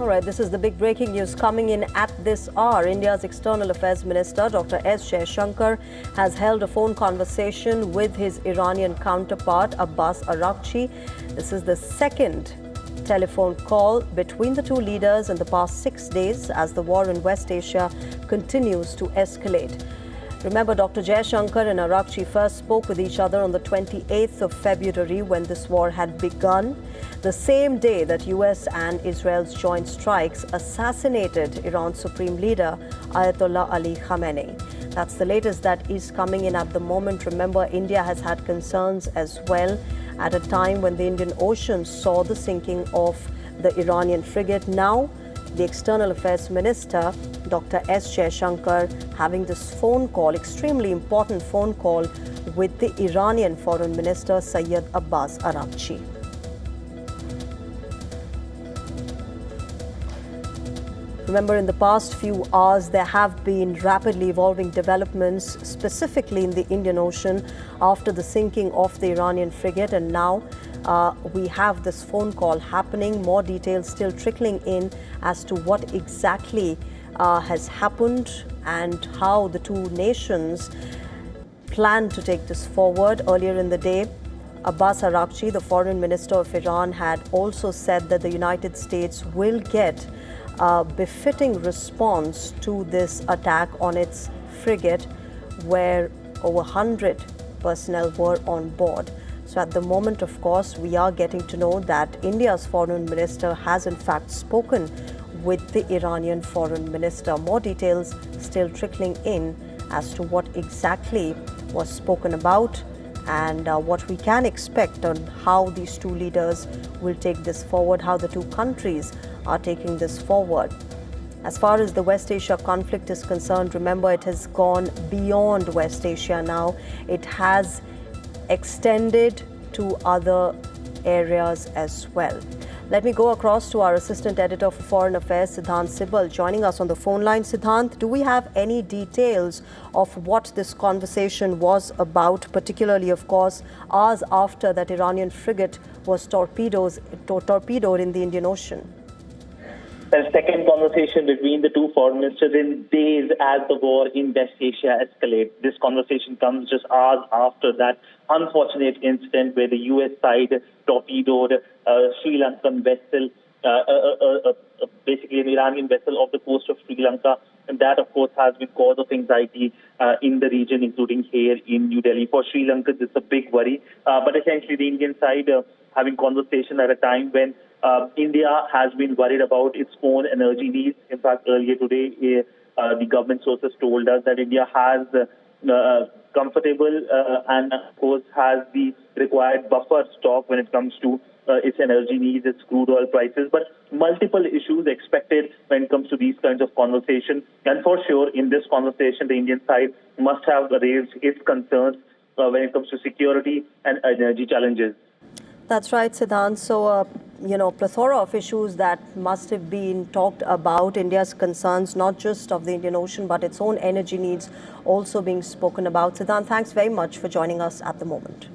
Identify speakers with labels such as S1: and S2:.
S1: All right, this is the big breaking news coming in at this hour. India's External Affairs Minister, Dr. S. Jaishankar, has held a phone conversation with his Iranian counterpart, Abbas Araghchi. This is the second telephone call between the two leaders in the past 6 days as the war in West Asia continues to escalate. Remember, Dr. Jaishankar and Araghchi first spoke with each other on the 28th of February when this war had begun, the same day that US and Israel's joint strikes assassinated Iran's supreme leader, Ayatollah Ali Khamenei. That's the latest that is coming in at the moment. Remember, India has had concerns as well at a time when the Indian Ocean saw the sinking of the Iranian frigate. Now, the External Affairs Minister, Dr. S. Jaishankar, having this phone call, extremely important phone call, with the Iranian Foreign Minister, Seyed Abbas Araghchi. Remember, in the past few hours, there have been rapidly evolving developments, specifically in the Indian Ocean, after the sinking of the Iranian frigate. And now we have this phone call happening. More details still trickling in as to what exactly has happened and how the two nations plan to take this forward. Earlier in the day, Abbas Araghchi, the Foreign Minister of Iran, had also said that the United States will get a befitting response to this attack on its frigate, where over 100 personnel were on board. So at the moment, of course, we are getting to know that India's Foreign Minister has in fact spoken with the Iranian Foreign Minister. More details still trickling in as to what exactly was spoken about and what we can expect on how these two leaders will take this forward, how the two countries are taking this forward. As far as the West Asia conflict is concerned, remember, it has gone beyond West Asia now. It has extended to other areas as well. Let me go across to our Assistant Editor for Foreign Affairs, Siddhant Sibal, joining us on the phone line. Siddhant, do we have any details of what this conversation was about, particularly, of course, hours after that Iranian frigate was torpedoed in the Indian Ocean?
S2: The second conversation between the two foreign ministers in days as the war in West Asia escalates. This conversation comes just hours after that unfortunate incident where the US side torpedoed a Sri Lankan vessel, basically an Iranian vessel off the coast of Sri Lanka. And that, of course, has been cause of anxiety in the region, including here in New Delhi. For Sri Lanka, this is a big worry. But essentially, the Indian side having conversation at a time when India has been worried about its own energy needs. In fact, earlier today, the government sources told us that India has comfortable and, of course, has the required buffer stock when it comes to its energy needs, its crude oil prices, but multiple issues expected when it comes to these kinds of conversations. And for sure, in this conversation, the Indian side must have raised its concerns when it comes to security and energy challenges.
S1: That's right, Siddhant. So, plethora of issues that must have been talked about. India's concerns, not just of the Indian Ocean, but its own energy needs also being spoken about. Siddhant, thanks very much for joining us at the moment.